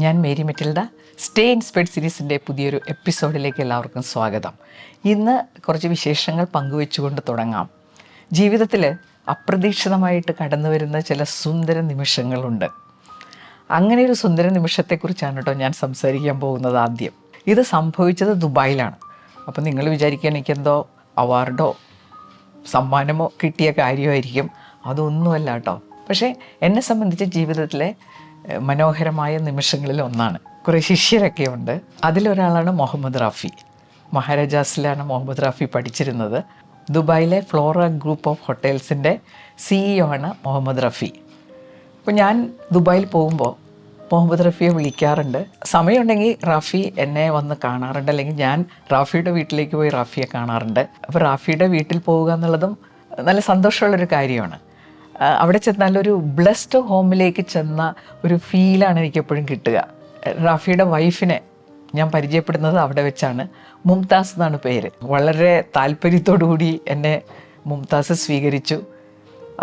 ഞാൻ Mary Metilda. Stay inspired സീരീസിൻ്റെ പുതിയൊരു എപ്പിസോഡിലേക്ക് എല്ലാവർക്കും സ്വാഗതം. ഇന്ന് കുറച്ച് വിശേഷങ്ങൾ പങ്കുവെച്ചുകൊണ്ട് തുടങ്ങാം. ജീവിതത്തിൽ അപ്രതീക്ഷിതമായിട്ട് കടന്നു വരുന്ന ചില സുന്ദര നിമിഷങ്ങളുണ്ട്. അങ്ങനെ ഒരു സുന്ദര നിമിഷത്തെക്കുറിച്ചാണ് കേട്ടോ ഞാൻ സംസാരിക്കാൻ പോകുന്നത്. ആദ്യം ഇത് സംഭവിച്ചത് ദുബായിലാണ്. അപ്പോൾ നിങ്ങൾ വിചാരിക്കുക എനിക്കെന്തോ അവാർഡോ സമ്മാനമോ കിട്ടിയ കാര്യമായിരിക്കും. അതൊന്നുമല്ല കേട്ടോ. പക്ഷേ എന്നെ സംബന്ധിച്ച് ജീവിതത്തിലെ മനോഹരമായ നിമിഷങ്ങളിൽ ഒന്നാണ്. കുറേ ശിഷ്യരൊക്കെ ഉണ്ട്. അതിലൊരാളാണ് മുഹമ്മദ് റാഫി. മഹാരാജാസിലാണ് മുഹമ്മദ് റാഫി പഠിച്ചിരുന്നത്. ദുബായിലെ ഫ്ലോറ ഗ്രൂപ്പ് ഓഫ് ഹോട്ടൽസിൻ്റെ CEO ആണ് മുഹമ്മദ് റാഫി. അപ്പോൾ ഞാൻ ദുബായിൽ പോകുമ്പോൾ മുഹമ്മദ് റാഫിയെ വിളിക്കാറുണ്ട്. സമയമുണ്ടെങ്കിൽ റാഫി എന്നെ വന്ന് കാണാറുണ്ട്, അല്ലെങ്കിൽ ഞാൻ റാഫിയുടെ വീട്ടിലേക്ക് പോയി റാഫിയെ കാണാറുണ്ട്. അപ്പോൾ റാഫിയുടെ വീട്ടിൽ പോവുക എന്നുള്ളതും നല്ല സന്തോഷമുള്ളൊരു കാര്യമാണ്. അവിടെ ചെന്നാലൊരു ബ്ലെസ്ഡ് ഹോമിലേക്ക് ചെന്ന ഒരു ഫീലാണ് എനിക്കെപ്പോഴും കിട്ടുക. റാഫിയുടെ വൈഫിനെ ഞാൻ പരിചയപ്പെടുന്നത് അവിടെ വെച്ചാണ്. മുംതാസ് എന്നാണ് പേര്. വളരെ താല്പര്യത്തോടു കൂടി എന്നെ മുംതാസ് സ്വീകരിച്ചു.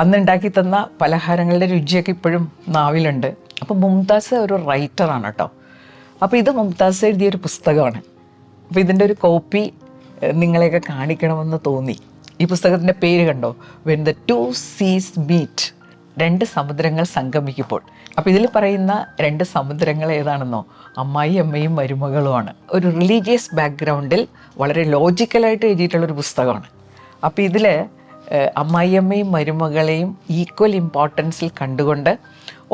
അന്നുണ്ടാക്കി തന്ന പലഹാരങ്ങളുടെ രുചിയൊക്കെ ഇപ്പോഴും നാവിലുണ്ട്. അപ്പോൾ മുംതാസ് ഒരു റൈറ്ററാണ് കേട്ടോ. അപ്പോൾ ഇത് മുംതാസ് എഴുതിയൊരു പുസ്തകമാണ്. അപ്പോൾ ഇതിൻ്റെ ഒരു കോപ്പി നിങ്ങളെയൊക്കെ കാണിക്കണമെന്ന് തോന്നി. ഈ പുസ്തകത്തിൻ്റെ പേര് കണ്ടോ? വെൻ ദ ടു സീസ് മീറ്റ്, രണ്ട് സമുദ്രങ്ങൾ സംഗമിക്കുമ്പോൾ. അപ്പോൾ ഇതിൽ പറയുന്ന രണ്ട് സമുദ്രങ്ങൾ ഏതാണെന്നോ? അമ്മായി അമ്മയും മരുമകളുമാണ്. ഒരു റിലീജിയസ് ബാക്ക്ഗ്രൗണ്ടിൽ വളരെ ലോജിക്കലായിട്ട് എഴുതിയിട്ടുള്ളൊരു പുസ്തകമാണ്. അപ്പോൾ ഇതിൽ അമ്മായിയമ്മയും മരുമകളെയും ഈക്വൽ ഇമ്പോർട്ടൻസിൽ കണ്ടുകൊണ്ട്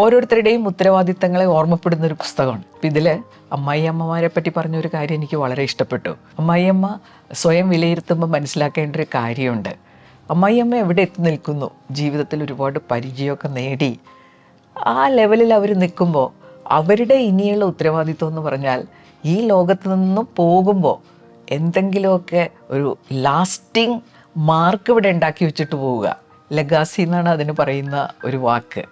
ഓരോരുത്തരുടെയും ഉത്തരവാദിത്തങ്ങളെ ഓർമ്മപ്പെടുന്നൊരു പുസ്തകമാണ്. അപ്പോൾ ഇതിൽ അമ്മായിയമ്മമാരെ പറ്റി പറഞ്ഞൊരു കാര്യം എനിക്ക് വളരെ ഇഷ്ടപ്പെട്ടു. അമ്മായിയമ്മ സ്വയം വിലയിരുത്തുമ്പോൾ മനസ്സിലാക്കേണ്ട ഒരു കാര്യമുണ്ട്. അമ്മായിയമ്മ എവിടെ എത്തി നിൽക്കുന്നു, ജീവിതത്തിൽ ഒരുപാട് പരിചയമൊക്കെ നേടി ആ ലെവലിൽ അവർ നിൽക്കുമ്പോൾ അവരുടെ ഇനിയുള്ള ഉത്തരവാദിത്വം എന്ന് പറഞ്ഞാൽ ഈ ലോകത്ത് നിന്നും പോകുമ്പോൾ എന്തെങ്കിലുമൊക്കെ ഒരു ലാസ്റ്റിംഗ് മാർക്ക് ഇവിടെ ഉണ്ടാക്കി വെച്ചിട്ട് പോവുക. ലെഗാസി എന്നാണ് അതിന് പറയുന്ന ഒരു വാക്ക്.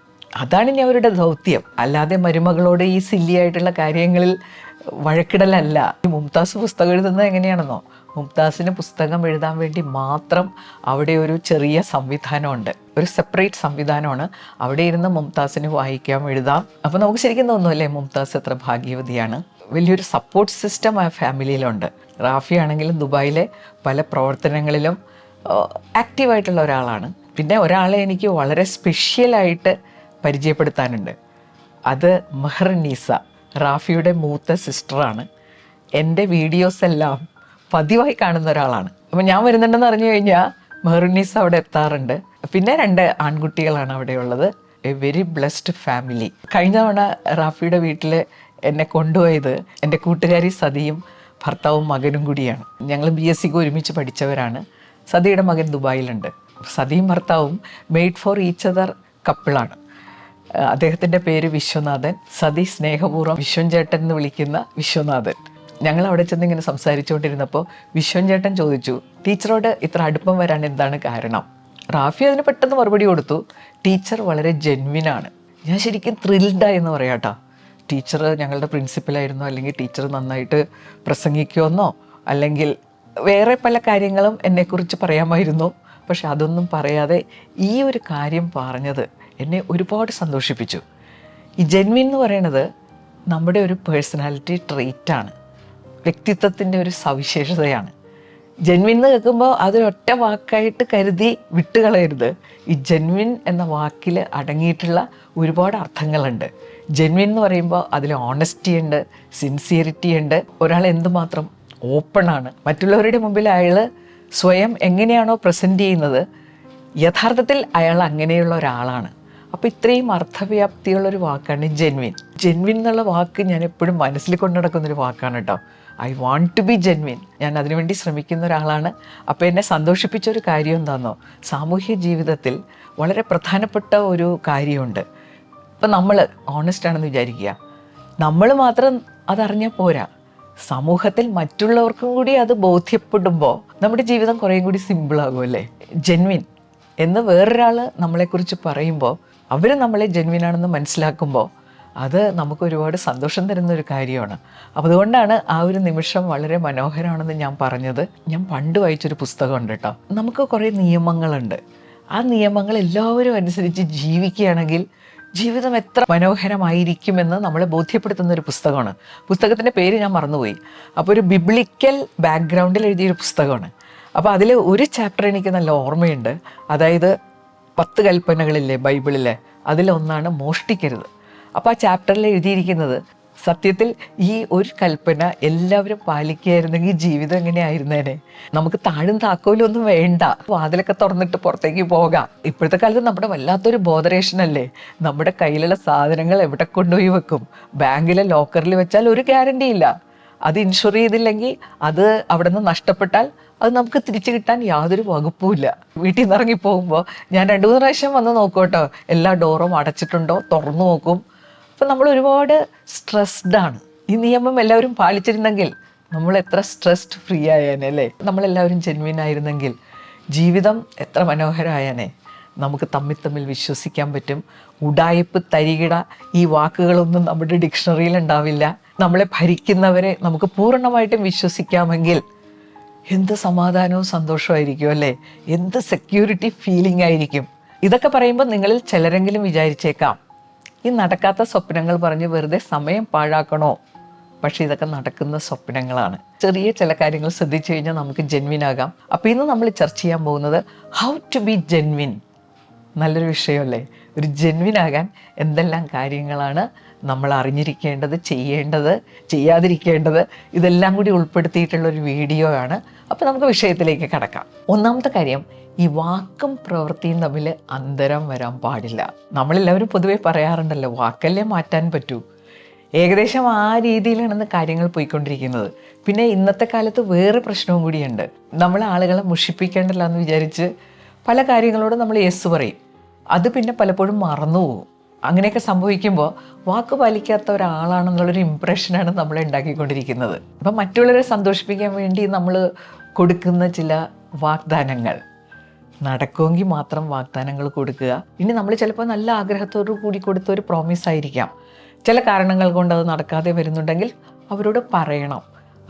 അതാണ് ഇനി അവരുടെ ദൗത്യം. അല്ലാതെ മരുമകളോട് ഈ സില്ലി ആയിട്ടുള്ള കാര്യങ്ങളിൽ വഴക്കിടലല്ല. ഈ മുംതാസ് പുസ്തകം എഴുതുന്നത് എങ്ങനെയാണെന്നോ? മുംതാസിന് പുസ്തകം എഴുതാൻ വേണ്ടി മാത്രം അവിടെ ഒരു ചെറിയ സംവിധാനമുണ്ട്, ഒരു സെപ്പറേറ്റ് സംവിധാനമാണ്. അവിടെ ഇരുന്ന് മുംതാസിന് വായിക്കാം, എഴുതാം. അപ്പോൾ നമുക്ക് ശരിക്കും തോന്നുമല്ലേ മുംതാസ് എത്ര ഭാഗ്യവതിയാണ്. വലിയൊരു സപ്പോർട്ട് സിസ്റ്റം ആ ഫാമിലിയിലുണ്ട്. റാഫി ആണെങ്കിലും ദുബായിലെ പല പ്രവർത്തനങ്ങളിലും ആക്റ്റീവായിട്ടുള്ള ഒരാളാണ്. പിന്നെ ഒരാളെ എനിക്ക് വളരെ സ്പെഷ്യലായിട്ട് പരിചയപ്പെടുത്താനുണ്ട്. അത് മെഹറുന്നീസ, റാഫിയുടെ മൂത്ത സിസ്റ്ററാണ്. എൻ്റെ വീഡിയോസ് എല്ലാം പതിവായി കാണുന്ന ഒരാളാണ്. അപ്പോൾ ഞാൻ വരുന്നുണ്ടെന്ന് അറിഞ്ഞു കഴിഞ്ഞാൽ മെഹറുന്നീസ അവിടെ എത്താറുണ്ട്. പിന്നെ 2 ആൺകുട്ടികളാണ് അവിടെയുള്ളത്. A very blessed family. കഴിഞ്ഞ തവണ റാഫിയുടെ വീട്ടിൽ എന്നെ കൊണ്ടുപോയത് എൻ്റെ കൂട്ടുകാരി സതിയും ഭർത്താവും മകനും കൂടിയാണ്. ഞങ്ങൾ BSc ഒരുമിച്ച് പഠിച്ചവരാണ്. സതിയുടെ മകൻ ദുബായിലുണ്ട്. സതിയും ഭർത്താവും മെയ്ഡ് ഫോർ ഈച്ച് അതർ കപ്പിളാണ്. അദ്ദേഹത്തിൻ്റെ പേര് വിശ്വനാഥൻ. സതി സ്നേഹപൂർവ്വം വിശ്വൻ ചേട്ടൻ എന്ന് വിളിക്കുന്ന വിശ്വനാഥൻ. ഞങ്ങൾ അവിടെ ചെന്ന് ഇങ്ങനെ സംസാരിച്ചുകൊണ്ടിരുന്നപ്പോൾ വിശ്വൻ ചേട്ടൻ ചോദിച്ചു, ടീച്ചറോട് ഇത്ര അടുപ്പം വരാൻ എന്താണ് കാരണം? റാഫി അതിന് പെട്ടെന്ന് മറുപടി കൊടുത്തു, ടീച്ചർ വളരെ ജെന്വിനാണ്. ഞാൻ ശരിക്കും ത്രിൽഡായി എന്ന് പറയാം കേട്ടോ. ടീച്ചർ ഞങ്ങളുടെ പ്രിൻസിപ്പലായിരുന്നു, അല്ലെങ്കിൽ ടീച്ചർ നന്നായിട്ട് പ്രസംഗിക്കുമെന്നോ അല്ലെങ്കിൽ വേറെ പല കാര്യങ്ങളും എന്നെക്കുറിച്ച് പറയാമായിരുന്നു. പക്ഷെ അതൊന്നും പറയാതെ ഈ ഒരു കാര്യം പറഞ്ഞത് എന്നെ ഒരുപാട് സന്തോഷിപ്പിച്ചു. ഈ ജെന്വിൻ എന്ന് പറയുന്നത് നമ്മുടെ ഒരു പേഴ്സണാലിറ്റി ട്രെയ്റ്റാണ്, വ്യക്തിത്വത്തിൻ്റെ ഒരു സവിശേഷതയാണ്. ജെന്വിൻ എന്ന് കേൾക്കുമ്പോൾ അതൊരൊറ്റ വാക്കായിട്ട് കരുതി വിട്ടുകളയരുത്. ഈ ജെന്വിൻ എന്ന വാക്കിൽ അടങ്ങിയിട്ടുള്ള ഒരുപാട് അർത്ഥങ്ങളുണ്ട്. ജെന്വിൻ എന്ന് പറയുമ്പോൾ അതിൽ ഓണസ്റ്റി ഉണ്ട്, സിൻസിയറിറ്റി ഉണ്ട്. ഒരാൾ എന്തുമാത്രം ഓപ്പണാണ്, മറ്റുള്ളവരുടെ മുമ്പിൽ അയാൾ സ്വയം എങ്ങനെയാണോ പ്രസൻറ്റ് ചെയ്യുന്നത് യഥാർത്ഥത്തിൽ അയാൾ അങ്ങനെയുള്ള ഒരാളാണ്. അപ്പോൾ ഇത്രയും അർത്ഥവ്യാപ്തിയുള്ളൊരു വാക്കാണ് ജെന്വിൻ. ജെന്വിൻ എന്നുള്ള വാക്ക് ഞാൻ എപ്പോഴും മനസ്സിൽ കൊണ്ടു നടക്കുന്നൊരു വാക്കാണ് കേട്ടോ. I want to be genuine. ഞാൻ അതിനുവേണ്ടി ശ്രമിക്കുന്ന ഒരാളാണ്. അപ്പോൾ എന്നെ സന്തോഷിപ്പിച്ചൊരു കാര്യം എന്താണെന്നോ? സാമൂഹ്യ ജീവിതത്തിൽ വളരെ പ്രധാനപ്പെട്ട ഒരു കാര്യമുണ്ട്. ഇപ്പം നമ്മൾ ഓണസ്റ്റ് ആണെന്ന് വിചാരിക്കുക, നമ്മൾ മാത്രം അതറിഞ്ഞാൽ പോരാ, സമൂഹത്തിൽ മറ്റുള്ളവർക്കും കൂടി അത് ബോധ്യപ്പെടുമ്പോൾ നമ്മുടെ ജീവിതം കുറേ കൂടി സിമ്പിളാകുമല്ലേ. ജെന്വിൻ എന്ന് വേറൊരാൾ നമ്മളെക്കുറിച്ച് പറയുമ്പോൾ അവർ നമ്മളെ ജെന്വിനാണെന്ന് മനസ്സിലാക്കുമ്പോൾ അത് നമുക്ക് ഒരുപാട് സന്തോഷം തരുന്നൊരു കാര്യമാണ്. അപ്പോൾ അതുകൊണ്ടാണ് ആ ഒരു നിമിഷം വളരെ മനോഹരമാണെന്ന് ഞാൻ പറഞ്ഞത്. ഞാൻ പണ്ട് വായിച്ചൊരു പുസ്തകമുണ്ട് കേട്ടോ. നമുക്ക് കുറേ നിയമങ്ങളുണ്ട്. ആ നിയമങ്ങൾ എല്ലാവരും അനുസരിച്ച് ജീവിക്കുകയാണെങ്കിൽ ജീവിതം എത്ര മനോഹരമായിരിക്കുമെന്ന് നമ്മളെ ബോധ്യപ്പെടുത്തുന്ന ഒരു പുസ്തകമാണ്. പുസ്തകത്തിൻ്റെ പേര് ഞാൻ മറന്നുപോയി. അപ്പോൾ ഒരു ബിബ്ലിക്കൽ ബാക്ക്ഗ്രൗണ്ടിൽ എഴുതിയൊരു പുസ്തകമാണ്. അപ്പോൾ അതിൽ ഒരു ചാപ്റ്റർ എനിക്ക് നല്ല ഓർമ്മയുണ്ട്. അതായത് 10 കൽപ്പനകളില്ലേ ബൈബിളിലെ, അതിലൊന്നാണ് മോഷ്ടിക്കരുത്. അപ്പോൾ ആ ചാപ്റ്ററിൽ എഴുതിയിരിക്കുന്നത്, സത്യത്തിൽ ഈ ഒരു കൽപ്പന എല്ലാവരും പാലിക്കുകയായിരുന്നെങ്കിൽ ജീവിതം എങ്ങനെയായിരുന്നേനെ. നമുക്ക് താഴും താക്കോലും ഒന്നും വേണ്ട, വാതിലൊക്കെ തുറന്നിട്ട് പുറത്തേക്ക് പോകാം. ഇപ്പോഴത്തെ കാലത്ത് നമ്മുടെ വല്ലാത്തൊരു ബോധറേഷനല്ലേ, നമ്മുടെ കയ്യിലുള്ള സാധനങ്ങൾ എവിടെ കൊണ്ടുപോയി വെക്കും? ബാങ്കിലെ ലോക്കറിൽ വെച്ചാൽ ഒരു ഗ്യാരണ്ടി ഇല്ല. അത് ഇൻഷുർ ചെയ്തില്ലെങ്കിൽ അത് അവിടെ നിന്ന് നഷ്ടപ്പെട്ടാൽ അത് നമുക്ക് തിരിച്ചു കിട്ടാൻ യാതൊരു വകുപ്പുമില്ല. വീട്ടിൽ നിന്ന് ഇറങ്ങി പോകുമ്പോൾ ഞാൻ 2-3 പ്രാവശ്യം വന്ന് നോക്കും കേട്ടോ, എല്ലാ ഡോറും അടച്ചിട്ടുണ്ടോ തുറന്നു നോക്കും. അപ്പം നമ്മൾ ഒരുപാട് സ്ട്രെസ്ഡാണ്. ഈ നിയമം എല്ലാവരും പാലിച്ചിരുന്നെങ്കിൽ നമ്മൾ എത്ര സ്ട്രെസ്ഡ് ഫ്രീ ആയേനെ അല്ലേ. നമ്മളെല്ലാവരും ജെന്വിൻ ആയിരുന്നെങ്കിൽ ജീവിതം എത്ര മനോഹരമായേനെ. നമുക്ക് തമ്മിൽ വിശ്വസിക്കാൻ പറ്റും. ഉഡായിപ്പ്, തരികിട, ഈ വാക്കുകളൊന്നും നമ്മുടെ ഡിക്ഷണറിയിൽ ഉണ്ടാവില്ല. നമ്മളെ ഭരിക്കുന്നവരെ നമുക്ക് പൂർണ്ണമായിട്ടും വിശ്വസിക്കാമെങ്കിൽ എന്ത് സമാധാനവും സന്തോഷമായിരിക്കും അല്ലേ, എന്ത് സെക്യൂരിറ്റി ഫീലിംഗ് ആയിരിക്കും. ഇതൊക്കെ പറയുമ്പോൾ നിങ്ങളിൽ ചിലരെങ്കിലും വിചാരിച്ചേക്കാം, ഈ നടക്കാത്ത സ്വപ്നങ്ങൾ പറഞ്ഞ് വെറുതെ സമയം പാഴാക്കണോ? പക്ഷേ ഇതൊക്കെ നടക്കുന്ന സ്വപ്നങ്ങളാണ്. ചെറിയ ചില കാര്യങ്ങൾ ശ്രദ്ധിച്ചു കഴിഞ്ഞാൽ നമുക്ക് ജെന്വിൻ ആകാം. അപ്പോൾ ഇന്ന് നമ്മൾ ചർച്ച ചെയ്യാൻ പോകുന്നത് ഹൗ ടു ബി ജെന്വിൻ. നല്ലൊരു വിഷയമല്ലേ. ഒരു ജെന്വിൻ ആകാൻ എന്തെല്ലാം കാര്യങ്ങളാണ് നമ്മൾ അറിഞ്ഞിരിക്കേണ്ടത്, ചെയ്യേണ്ടത്, ചെയ്യാതിരിക്കേണ്ടത്, ഇതെല്ലാം കൂടി ഉൾപ്പെടുത്തിയിട്ടുള്ളൊരു വീഡിയോ ആണ്. അപ്പോൾ നമുക്ക് വിഷയത്തിലേക്ക് കടക്കാം. ഒന്നാമത്തെ കാര്യം, ഈ വാക്കും പ്രവൃത്തിയും തമ്മിൽ അന്തരം വരാൻ പാടില്ല. നമ്മളെല്ലാവരും പൊതുവെ പറയാറുണ്ടല്ലോ, വാക്കല്ലേ മാറ്റാൻ പറ്റൂ. ഏകദേശം ആ രീതിയിലാണ് കാര്യങ്ങൾ പോയിക്കൊണ്ടിരിക്കുന്നത്. പിന്നെ ഇന്നത്തെ കാലത്ത് വേറെ പ്രശ്നവും കൂടിയുണ്ട്. നമ്മൾ ആളുകളെ മുഷിപ്പിക്കേണ്ടല്ലോ എന്ന് വിചാരിച്ച് പല കാര്യങ്ങളോടും നമ്മൾ യെസ് പറയും. അത് പിന്നെ പലപ്പോഴും മറന്നു പോകും. അങ്ങനെയൊക്കെ സംഭവിക്കുമ്പോൾ വാക്ക് പാലിക്കാത്ത ഒരാളാണെന്നുള്ളൊരു ഇംപ്രഷനാണ് നമ്മൾ ഉണ്ടാക്കിക്കൊണ്ടിരിക്കുന്നത്. അപ്പം മറ്റുള്ളവരെ സന്തോഷിപ്പിക്കാൻ വേണ്ടി നമ്മൾ കൊടുക്കുന്ന ചില വാഗ്ദാനങ്ങൾ നടക്കുമെങ്കിൽ മാത്രം വാഗ്ദാനങ്ങൾ കൊടുക്കുക. ഇനി നമ്മൾ ചിലപ്പോൾ നല്ല ആഗ്രഹത്തോടു കൂടി കൊടുത്ത ഒരു പ്രോമിസ് ആയിരിക്കാം, ചില കാരണങ്ങൾ കൊണ്ട് അത് നടക്കാതെ വരുന്നുണ്ടെങ്കിൽ അവരോട് പറയണം,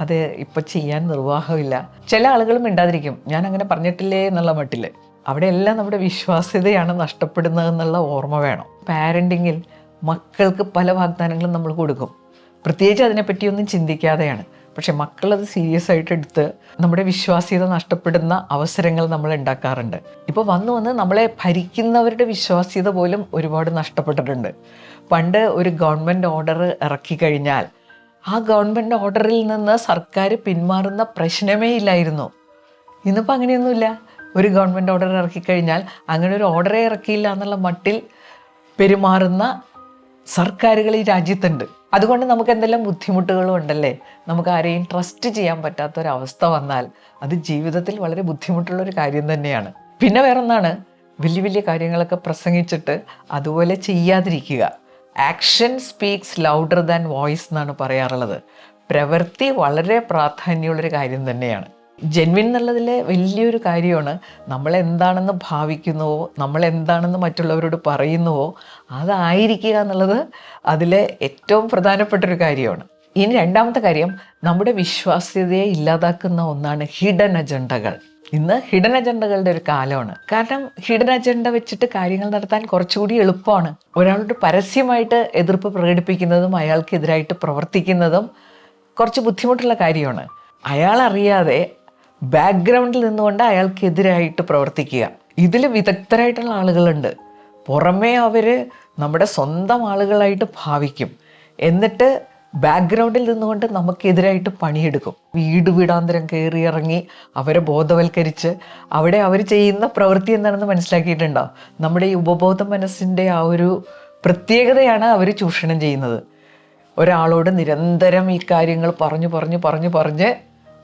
അത് ഇപ്പം ചെയ്യാൻ നിർവാഹമില്ല. ചില ആളുകളും മിണ്ടാതിരിക്കും, ഞാൻ അങ്ങനെ പറഞ്ഞിട്ടില്ലേ എന്നുള്ള മട്ടിൽ. അവിടെയെല്ലാം നമ്മുടെ വിശ്വാസ്യതയാണ് നഷ്ടപ്പെടുന്നതെന്നുള്ള ഓർമ്മ വേണം. പാരൻറ്റിങ്ങിൽ മക്കൾക്ക് പല വാഗ്ദാനങ്ങളും നമ്മൾ കൊടുക്കും, പ്രത്യേകിച്ച് അതിനെപ്പറ്റിയൊന്നും ചിന്തിക്കാതെയാണ്. പക്ഷെ മക്കളത് സീരിയസ് ആയിട്ട് എടുത്ത് നമ്മുടെ വിശ്വാസ്യത നഷ്ടപ്പെടുന്ന അവസരങ്ങൾ നമ്മൾ ഉണ്ടാക്കാറുണ്ട്. ഇപ്പോൾ വന്ന് നമ്മളെ ഭരിക്കുന്നവരുടെ വിശ്വാസ്യത പോലും ഒരുപാട് നഷ്ടപ്പെട്ടിട്ടുണ്ട്. പണ്ട് ഒരു ഗവൺമെൻറ് ഓർഡർ ഇറക്കി കഴിഞ്ഞാൽ ആ ഗവൺമെൻറ് ഓർഡറിൽ നിന്ന് സർക്കാർ പിന്മാറുന്ന പ്രശ്നമേ ഇല്ലായിരുന്നു. ഇന്നിപ്പോൾ അങ്ങനെയൊന്നുമില്ല. ഒരു ഗവൺമെൻറ് ഓർഡർ ഇറക്കിക്കഴിഞ്ഞാൽ അങ്ങനെ ഒരു ഓർഡറേ ഇറക്കിയില്ല എന്നുള്ള മട്ടിൽ പെരുമാറുന്ന സർക്കാരുകൾ ഈ രാജ്യത്തുണ്ട്. അതുകൊണ്ട് നമുക്ക് എന്തെല്ലാം ബുദ്ധിമുട്ടുകളും ഉണ്ടല്ലേ. നമുക്ക് ആരെയും ട്രസ്റ്റ് ചെയ്യാൻ പറ്റാത്തൊരവസ്ഥ വന്നാൽ അത് ജീവിതത്തിൽ വളരെ ബുദ്ധിമുട്ടുള്ളൊരു കാര്യം തന്നെയാണ്. പിന്നെ വേറൊന്നാണ്, വലിയ വലിയ കാര്യങ്ങളൊക്കെ പ്രസംഗിച്ചിട്ട് അതുപോലെ ചെയ്യാതിരിക്കുക. Action speaks louder than voice എന്നാണ് പറയാറുള്ളത്. പ്രവൃത്തി വളരെ പ്രാധാന്യമുള്ളൊരു കാര്യം തന്നെയാണ്. ജെന്വിൻ എന്നുള്ളതിൽ വലിയൊരു കാര്യമാണ്, നമ്മളെന്താണെന്ന് ഭാവിക്കുന്നുവോ, നമ്മളെന്താണെന്ന് മറ്റുള്ളവരോട് പറയുന്നുവോ അതായിരിക്കുക എന്നുള്ളത് അതിലെ ഏറ്റവും പ്രധാനപ്പെട്ടൊരു കാര്യമാണ്. ഇനി രണ്ടാമത്തെ കാര്യം, നമ്മുടെ വിശ്വാസ്യതയെ ഇല്ലാതാക്കുന്ന ഒന്നാണ് ഹിഡൻ അജണ്ടകൾ. ഇന്ന് ഹിഡൻ അജണ്ടകളുടെ ഒരു കാലമാണ്. കാരണം ഹിഡൻ അജണ്ട വെച്ചിട്ട് കാര്യങ്ങൾ നടത്താൻ കുറച്ചുകൂടി എളുപ്പമാണ്. ഒരാളോട് പരസ്യമായിട്ട് എതിർപ്പ് പ്രകടിപ്പിക്കുന്നതും അയാൾക്കെതിരായിട്ട് പ്രവർത്തിക്കുന്നതും കുറച്ച് ബുദ്ധിമുട്ടുള്ള കാര്യമാണ്. അയാളറിയാതെ ബാക്ക്ഗ്രൗണ്ടിൽ നിന്നുകൊണ്ട് അയാൾക്കെതിരായിട്ട് പ്രവർത്തിക്കുക. ഇതിൽ വിദഗ്ധരായിട്ടുള്ള ആളുകളുണ്ട്. പുറമേ അവർ നമ്മുടെ സ്വന്തം ആളുകളായിട്ട് ഭാവിക്കും, എന്നിട്ട് ബാക്ക്ഗ്രൗണ്ടിൽ നിന്നുകൊണ്ട് നമുക്കെതിരായിട്ട് പണിയെടുക്കും. വീടാന്തരം കയറി ഇറങ്ങി അവരെ ബോധവൽക്കരിച്ച് അവിടെ അവർ ചെയ്യുന്ന പ്രവൃത്തി എന്താണെന്ന് മനസ്സിലാക്കിയിട്ടുണ്ടോ? നമ്മുടെ ഈ ഉപബോധ മനസ്സിൻ്റെ ആ ഒരു പ്രത്യേകതയാണ് അവർ ചൂഷണം ചെയ്യുന്നത്. ഒരാളോട് നിരന്തരം ഈ കാര്യങ്ങൾ പറഞ്ഞ്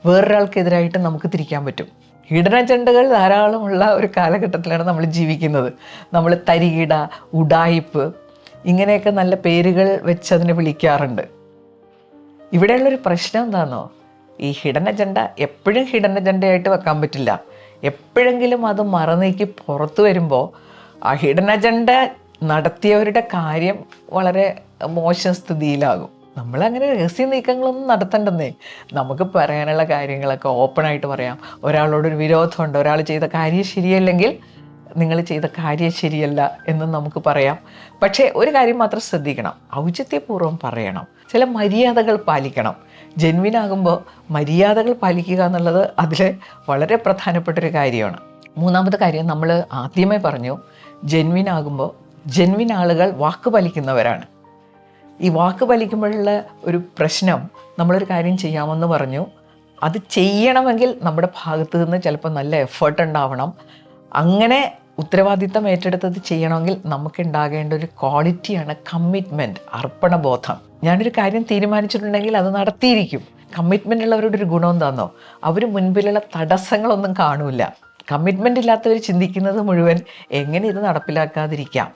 വേറൊരാൾക്കെതിരായിട്ട് നമുക്ക് തിരിക്കാൻ പറ്റും. ഹിഡൻ അജണ്ടകൾ ധാരാളമുള്ള ഒരു കാലഘട്ടത്തിലാണ് നമ്മൾ ജീവിക്കുന്നത്. നമ്മൾ തരികിട, ഉഡായിപ്പ്, ഇങ്ങനെയൊക്കെ നല്ല പേരുകൾ വെച്ച് അതിനെ വിളിക്കാറുണ്ട്. ഇവിടെയുള്ളൊരു പ്രശ്നം എന്താണെന്നോ, ഈ ഹിഡൻ അജണ്ട എപ്പോഴും ഹിഡൻ അജണ്ടയായിട്ട് വെക്കാൻ പറ്റില്ല. എപ്പോഴെങ്കിലും അത് മറന്നേക്ക് പുറത്തു വരുമ്പോൾ ആ ഹിഡൻ അജണ്ട നടത്തിയവരുടെ കാര്യം വളരെ മോശം സ്ഥിതിയിലാകും. നമ്മളങ്ങനെ രഹസ്യ നീക്കങ്ങളൊന്നും നടത്തണ്ടെന്നേ. നമുക്ക് പറയാനുള്ള കാര്യങ്ങളൊക്കെ ഓപ്പണായിട്ട് പറയാം. ഒരാളോടൊരു വിരോധമുണ്ട്, ഒരാൾ ചെയ്ത കാര്യം ശരിയല്ലെങ്കിൽ നിങ്ങൾ ചെയ്ത കാര്യം ശരിയല്ല എന്ന് നമുക്ക് പറയാം. പക്ഷേ ഒരു കാര്യം മാത്രം ശ്രദ്ധിക്കണം, ഔചിത്യപൂർവ്വം പറയണം, ചില മര്യാദകൾ പാലിക്കണം. ജെന്വിനാകുമ്പോൾ മര്യാദകൾ പാലിക്കുക എന്നുള്ളത് അതിൽ വളരെ പ്രധാനപ്പെട്ടൊരു കാര്യമാണ്. മൂന്നാമത്തെ കാര്യം, നമ്മൾ ആദ്യമേ പറഞ്ഞു, ജെന്വിനാകുമ്പോൾ ജെന്വിൻ ആളുകൾ വാക്ക് പാലിക്കുന്നവരാണ്. ഈ വാക്ക് പാലിക്കുമ്പോഴുള്ള ഒരു പ്രശ്നം, നമ്മളൊരു കാര്യം ചെയ്യാമെന്ന് പറഞ്ഞു, അത് ചെയ്യണമെങ്കിൽ നമ്മുടെ ഭാഗത്ത് നിന്ന് ചിലപ്പോൾ നല്ല എഫേർട്ട് ഉണ്ടാവണം. അങ്ങനെ ഉത്തരവാദിത്തം ഏറ്റെടുത്തത് ചെയ്യണമെങ്കിൽ നമുക്ക് ഉണ്ടാകേണ്ട ഒരു ക്വാളിറ്റിയാണ് കമ്മിറ്റ്മെൻറ്റ്, അർപ്പണബോധം. ഞാനൊരു കാര്യം തീരുമാനിച്ചിട്ടുണ്ടെങ്കിൽ അത് നടത്തിയിരിക്കും. കമ്മിറ്റ്മെൻ്റ് ഉള്ളവരുടെ ഒരു ഗുണം എന്താണെന്നോ, അവർ മുൻപിലുള്ള തടസ്സങ്ങളൊന്നും കാണൂല. കമ്മിറ്റ്മെൻ്റ് ഇല്ലാത്തവർ ചിന്തിക്കുന്നത് മുഴുവൻ എങ്ങനെ ഇത് നടപ്പിലാക്കാതിരിക്കാം.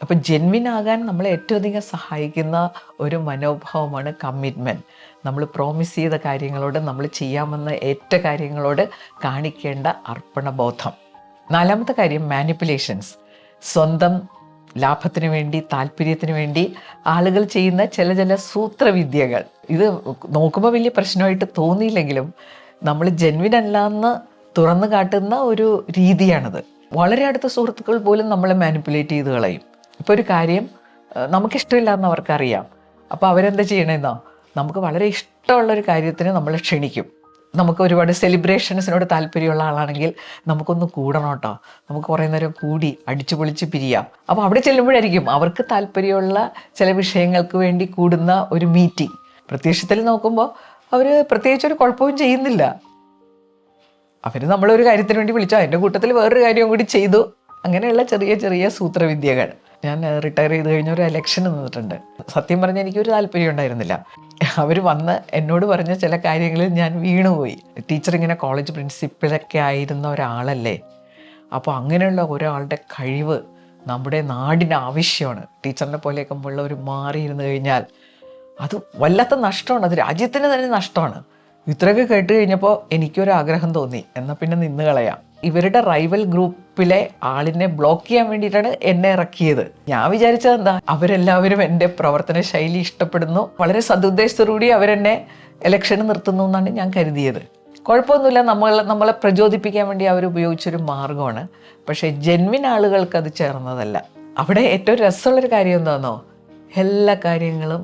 അപ്പോൾ ജെന്വിൻ ആകാൻ നമ്മളെ ഏറ്റവും അധികം സഹായിക്കുന്ന ഒരു മനോഭാവമാണ് കമ്മിറ്റ്മെൻറ്റ്. നമ്മൾ പ്രോമിസ് ചെയ്ത കാര്യങ്ങളോട്, നമ്മൾ ചെയ്യാമെന്ന ഏറ്റ കാര്യങ്ങളോട് കാണിക്കേണ്ട അർപ്പണബോധം. നാലാമത്തെ കാര്യം, മാനിപ്പുലേഷൻസ്. സ്വന്തം ലാഭത്തിന് വേണ്ടി, താല്പര്യത്തിന് വേണ്ടി ആളുകൾ ചെയ്യുന്ന ചില സൂത്രവിദ്യകൾ. ഇത് നോക്കുമ്പോൾ വലിയ പ്രശ്നമായിട്ട് തോന്നിയില്ലെങ്കിലും നമ്മൾ ജെന്വിൻ അല്ലാന്ന് തുറന്നു കാട്ടുന്ന ഒരു രീതിയാണിത്. വളരെ അടുത്ത സുഹൃത്തുക്കൾ പോലും നമ്മളെ മാനിപ്പുലേറ്റ് ചെയ്ത് കളയും. ഇപ്പോൾ ഒരു കാര്യം നമുക്കിഷ്ടമില്ല എന്ന് അവർക്കറിയാം. അപ്പോൾ അവരെന്താ ചെയ്യണമെന്നോ, നമുക്ക് വളരെ ഇഷ്ടമുള്ളൊരു കാര്യത്തിന് നമ്മൾ ക്ഷണിക്കും. നമുക്ക് ഒരുപാട് സെലിബ്രേഷൻസിനോട് താല്പര്യമുള്ള ആളാണെങ്കിൽ നമുക്കൊന്ന് കൂടണം കേട്ടോ, നമുക്ക് കുറേ നേരം കൂടി അടിച്ചു പൊളിച്ച് പിരിയാം. അപ്പോൾ അവിടെ ചെല്ലുമ്പോഴായിരിക്കും അവർക്ക് താല്പര്യമുള്ള ചില വിഷയങ്ങൾക്ക് വേണ്ടി കൂടുന്ന ഒരു മീറ്റിംഗ്. പ്രത്യക്ഷത്തിൽ നോക്കുമ്പോൾ അവർ പ്രത്യേകിച്ചൊരു കുഴപ്പവും ചെയ്യുന്നില്ല. അവർ നമ്മളൊരു കാര്യത്തിന് വേണ്ടി വിളിച്ചു, അതിൻ്റെ കൂട്ടത്തിൽ വേറൊരു കാര്യവും കൂടി ചെയ്തു. അങ്ങനെയുള്ള ചെറിയ സൂത്രവിദ്യകൾ. ഞാൻ റിട്ടയർ ചെയ്ത് കഴിഞ്ഞ ഒരു ഇലക്ഷന് നിന്നിട്ടുണ്ട്. സത്യം പറഞ്ഞാൽ എനിക്കൊരു താല്പര്യം ഉണ്ടായിരുന്നില്ല. അവർ വന്ന് എന്നോട് പറഞ്ഞ ചില കാര്യങ്ങളിൽ ഞാൻ വീണുപോയി. ടീച്ചർ ഇങ്ങനെ കോളേജ് പ്രിൻസിപ്പലൊക്കെ ആയിരുന്ന ഒരാളല്ലേ, അപ്പോൾ അങ്ങനെയുള്ള ഒരാളുടെ കഴിവ് നമ്മുടെ നാടിന് ആവശ്യമാണ്. ടീച്ചറിനെ പോലെയൊക്കെ ഉള്ളവർ മാറിയിരുന്നു കഴിഞ്ഞാൽ അത് വല്ലാത്ത നഷ്ടമാണ്, അത് രാജ്യത്തിന് തന്നെ നഷ്ടമാണ്. ഇത്രയൊക്കെ കേട്ട് കഴിഞ്ഞപ്പോൾ എനിക്കൊരാഗ്രഹം തോന്നി, എന്നാൽ പിന്നെ നിന്ന് കളയാം. ഇവരുടെ റൈവൽ ഗ്രൂപ്പിലെ ആളിനെ ബ്ലോക്ക് ചെയ്യാൻ വേണ്ടിയിട്ടാണ് എന്നെ ഇറക്കിയത്. ഞാൻ വിചാരിച്ചത് എന്താ, അവരെല്ലാവരും എൻ്റെ പ്രവർത്തന ശൈലി ഇഷ്ടപ്പെടുന്നു, വളരെ സദുദ്ദേശത്തോടുകൂടി അവരെന്നെ ഇലക്ഷന് നിർത്തുന്നു എന്നാണ് ഞാൻ കരുതിയത്. കുഴപ്പമൊന്നുമില്ല, നമ്മളെ പ്രചോദിപ്പിക്കാൻ വേണ്ടി അവർ ഉപയോഗിച്ചൊരു മാർഗമാണ്. പക്ഷേ ജെന്വിൻ ആളുകൾക്ക് അത് ചേർന്നതല്ല. അവിടെ ഏറ്റവും രസമുള്ളൊരു കാര്യം എന്താണെന്നോ, എല്ലാ കാര്യങ്ങളും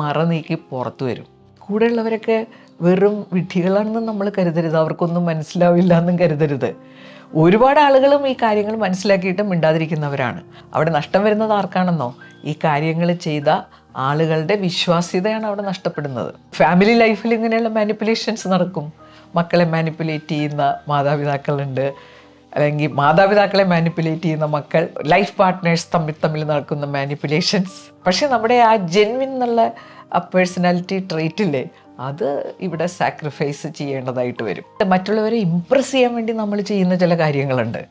മറനീക്കി പുറത്തു വരും. കൂടെയുള്ളവരൊക്കെ വെറും വിഡ്ഢികളാണെന്ന് നമ്മൾ കരുതരുത്, അവർക്കൊന്നും മനസ്സിലാവില്ല എന്നും കരുതരുത്. ഒരുപാട് ആളുകളും ഈ കാര്യങ്ങൾ മനസ്സിലാക്കിയിട്ട് മിണ്ടാതിരിക്കുന്നവരാണ്. അവിടെ നഷ്ടം വരുന്നത് ആർക്കാണെന്നോ, ഈ കാര്യങ്ങൾ ചെയ്ത ആളുകളുടെ വിശ്വാസ്യതയാണ് അവിടെ നഷ്ടപ്പെടുന്നത്. ഫാമിലി ലൈഫിൽ ഇങ്ങനെയുള്ള മാനിപ്പുലേഷൻസ് നടക്കും. മക്കളെ മാനിപ്പുലേറ്റ് ചെയ്യുന്ന മാതാപിതാക്കളുണ്ട്, അല്ലെങ്കിൽ മാതാപിതാക്കളെ മാനിപ്പുലേറ്റ് ചെയ്യുന്ന മക്കൾ, ലൈഫ് പാർട്ട്നേഴ്സ് തമ്മിൽ നടക്കുന്ന മാനിപ്പുലേഷൻസ്. പക്ഷേ നമ്മുടെ ആ ജെന്വിൻ എന്നുള്ള ആ പേഴ്സണാലിറ്റി ട്രെയ്റ്റില്ലേ, അത് ഇവിടെ സാക്രിഫൈസ് ചെയ്യേണ്ടതായിട്ട് വരും. മറ്റുള്ളവരെ ഇമ്പ്രസ് ചെയ്യാൻ വേണ്ടി നമ്മൾ ചെയ്യുന്ന ചില കാര്യങ്ങളുണ്ട്,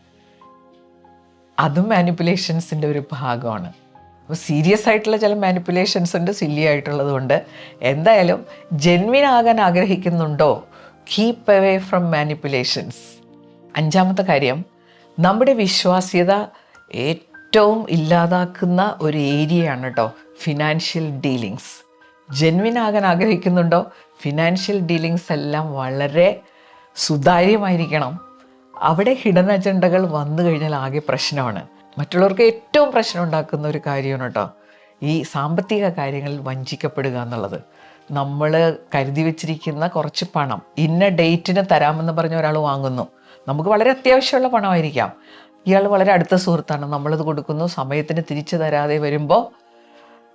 അതും മാനിപ്പുലേഷൻസിൻ്റെ ഒരു ഭാഗമാണ്. അപ്പോൾ സീരിയസ് ആയിട്ടുള്ള ചില മാനിപ്പുലേഷൻസ് ഉണ്ട്, സില്ലി ആയിട്ടുള്ളത് കൊണ്ട്. എന്തായാലും ജെന്വിൻ ആകാൻ ആഗ്രഹിക്കുന്നുണ്ടോ, കീപ്പ് അവേ ഫ്രം മാനിപ്പുലേഷൻസ്. അഞ്ചാമത്തെ കാര്യം, നമ്മുടെ വിശ്വാസ്യത ഏറ്റവും ഇല്ലാതാക്കുന്ന ഒരു ഏരിയയാണ് കേട്ടോ ഫിനാൻഷ്യൽ ഡീലിങ്സ്. ജെന്വിൻ ആകാൻ ആഗ്രഹിക്കുന്നുണ്ടോ, ഫിനാൻഷ്യൽ ഡീലിങ്സ് എല്ലാം വളരെ സുതാര്യമായിരിക്കണം. അവിടെ ഹിഡൻ അജണ്ടകൾ വന്നു കഴിഞ്ഞാൽ ആകെ പ്രശ്നമാണ്. മറ്റുള്ളവർക്ക് ഏറ്റവും പ്രശ്നം ഉണ്ടാക്കുന്ന ഒരു കാര്യമാണ് കേട്ടോ ഈ സാമ്പത്തിക കാര്യങ്ങളിൽ വഞ്ചിക്കപ്പെടുക എന്നുള്ളത്. നമ്മൾ കരുതി വച്ചിരിക്കുന്ന കുറച്ച് പണം ഇന്ന ഡേറ്റിന് തരാമെന്ന് പറഞ്ഞ ഒരാൾ വാങ്ങുന്നു. നമുക്ക് വളരെ അത്യാവശ്യമുള്ള പണമായിരിക്കാം, ഇയാൾ വളരെ അടുത്ത സുഹൃത്താണ്, നമ്മളത് കൊടുക്കുന്നു, സമയത്തിന് തിരിച്ചു തരാതെ വരുമ്പോൾ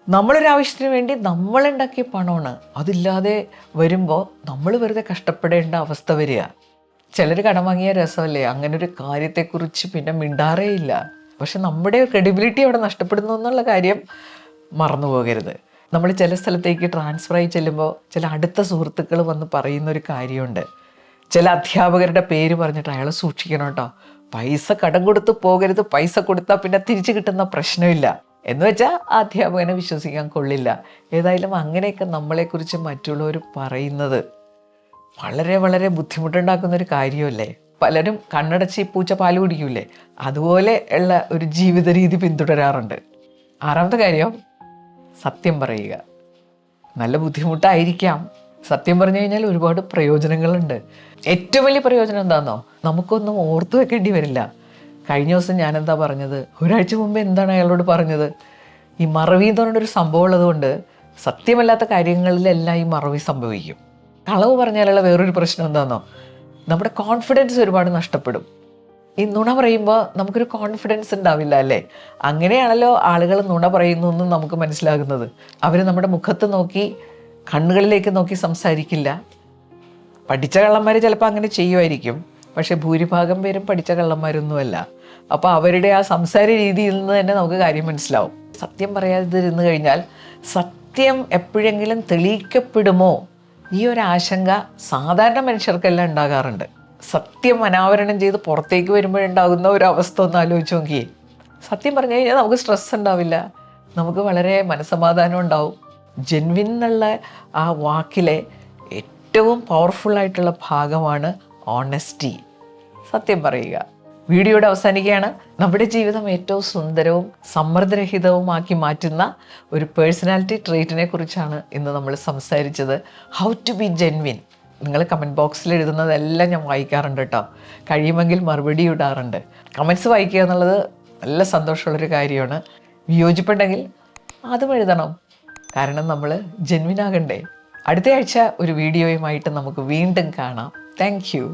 നമ്മളൊരാവശ്യത്തിന് വേണ്ടി നമ്മളുണ്ടാക്കിയ പണമാണ്, അതില്ലാതെ വരുമ്പോൾ നമ്മൾ വെറുതെ കഷ്ടപ്പെടേണ്ട അവസ്ഥ വരിക. ചിലർ കടം വാങ്ങിയ രസമല്ലേ, അങ്ങനെ ഒരു കാര്യത്തെക്കുറിച്ച് പിന്നെ മിണ്ടാറേ ഇല്ല. പക്ഷെ നമ്മുടെ ക്രെഡിബിലിറ്റി അവിടെ നഷ്ടപ്പെടുന്നു എന്നുള്ള കാര്യം മറന്നു പോകരുത്. നമ്മൾ ചില സ്ഥലത്തേക്ക് ട്രാൻസ്ഫർ ആയി ചെല്ലുമ്പോൾ ചില അടുത്ത സുഹൃത്തുക്കൾ വന്ന് പറയുന്നൊരു കാര്യമുണ്ട്, ചില അധ്യാപകരുടെ പേര് പറഞ്ഞിട്ട് അയാളെ സൂക്ഷിക്കണം കേട്ടോ, പൈസ കടം കൊടുത്ത് പോകരുത്, പൈസ കൊടുത്താൽ പിന്നെ തിരിച്ചു കിട്ടുന്ന പ്രശ്നമില്ല എന്ന് വെച്ചാൽ ആ അധ്യാപകനെ വിശ്വസിക്കാൻ കൊള്ളില്ല. ഏതായാലും അങ്ങനെയൊക്കെ നമ്മളെക്കുറിച്ച് മറ്റുള്ളവർ പറയുന്നത് വളരെ വളരെ ബുദ്ധിമുട്ടുണ്ടാക്കുന്നൊരു കാര്യമല്ലേ. പലരും കണ്ണടച്ച് പൂച്ച പാല് കുടിക്കൂലേ, അതുപോലെ ഉള്ള ഒരു ജീവിത രീതി പിന്തുടരാറുണ്ട്. ആറാമത്തെ കാര്യം, സത്യം പറയുക. നല്ല ബുദ്ധിമുട്ടായിരിക്കാം, സത്യം പറഞ്ഞു കഴിഞ്ഞാൽ ഒരുപാട് പ്രയോജനങ്ങളുണ്ട്. ഏറ്റവും വലിയ പ്രയോജനം എന്താണെന്നോ, നമുക്കൊന്നും ഓർത്തു വെക്കേണ്ടി വരില്ല. കഴിഞ്ഞ ദിവസം ഞാനെന്താ പറഞ്ഞത്, ഒരാഴ്ച മുമ്പ് എന്താണ് അയാളോട് പറഞ്ഞത്? ഈ മറവി എന്ന് പറഞ്ഞൊരു സംഭവം ഉള്ളതുകൊണ്ട് സത്യമല്ലാത്ത കാര്യങ്ങളിലെല്ലാം ഈ മറവി സംഭവിക്കും. കളവ് പറഞ്ഞാലുള്ള വേറൊരു പ്രശ്നം എന്താണെന്നോ, നമ്മുടെ കോൺഫിഡൻസ് ഒരുപാട് നഷ്ടപ്പെടും. ഈ നുണ പറയുമ്പോൾ നമുക്കൊരു കോൺഫിഡൻസ് ഉണ്ടാവില്ല അല്ലേ? അങ്ങനെയാണല്ലോ ആളുകൾ നുണ പറയുന്നു എന്ന് നമുക്ക് മനസ്സിലാകുന്നത്. അവർ നമ്മുടെ മുഖത്ത് നോക്കി കണ്ണുകളിലേക്ക് നോക്കി സംസാരിക്കില്ല. പഠിച്ച കള്ളന്മാർ ചിലപ്പോൾ അങ്ങനെ ചെയ്യുമായിരിക്കും, പക്ഷേ ഭൂരിഭാഗം പേരും പഠിച്ച കള്ളന്മാരൊന്നുമല്ല. അപ്പോൾ അവരുടെ ആ സംസാര രീതിയിൽ നിന്ന് തന്നെ നമുക്ക് കാര്യം മനസ്സിലാവും. സത്യം പറയാതിരുന്നു കഴിഞ്ഞാൽ സത്യം എപ്പോഴെങ്കിലും തെളിയിക്കപ്പെടുമോ, ഈ ഒരു ആശങ്ക സാധാരണ മനുഷ്യർക്കെല്ലാം ഉണ്ടാകാറുണ്ട്. സത്യം അനാവരണം ചെയ്ത് പുറത്തേക്ക് വരുമ്പോഴുണ്ടാകുന്ന ഒരു അവസ്ഥ ഒന്ന് ആലോചിച്ച് നോക്കിയേ. സത്യം പറഞ്ഞു കഴിഞ്ഞാൽ നമുക്ക് സ്ട്രെസ് ഉണ്ടാവില്ല, നമുക്ക് വളരെ മനസ്സമാധാനം ഉണ്ടാവും. ജെൻവിൻ എന്നുള്ള ആ വാക്കിലെ ഏറ്റവും പവർഫുള്ളായിട്ടുള്ള ഭാഗമാണ് ഓണസ്റ്റി, സത്യം പറയുക. വീഡിയോയുടെ അവസാനിക്കുകയാണ്. നമ്മുടെ ജീവിതം ഏറ്റവും സുന്ദരവും സമ്മർദ്ദരഹിതവുമാക്കി മാറ്റുന്ന ഒരു പേഴ്സണാലിറ്റി ട്രെയ്റ്റിനെ കുറിച്ചാണ് ഇന്ന് നമ്മൾ സംസാരിച്ചത്. How to be genuine. നിങ്ങൾ കമൻറ്റ് ബോക്സിൽ എഴുതുന്നതെല്ലാം ഞാൻ വായിക്കാറുണ്ട് കേട്ടോ. കഴിയുമെങ്കിൽ മറുപടി ഇടാറുണ്ട്. കമൻറ്റ്സ് വായിക്കുക എന്നുള്ളത് നല്ല സന്തോഷമുള്ളൊരു കാര്യമാണ്. വിയോജിപ്പുണ്ടെങ്കിൽ അതും എഴുതണം, കാരണം നമ്മൾ ജെൻവിൻ ആകണ്ടേ. അടുത്ത ആഴ്ച ഒരു വീഡിയോയുമായിട്ട് നമുക്ക് വീണ്ടും കാണാം. Thank you.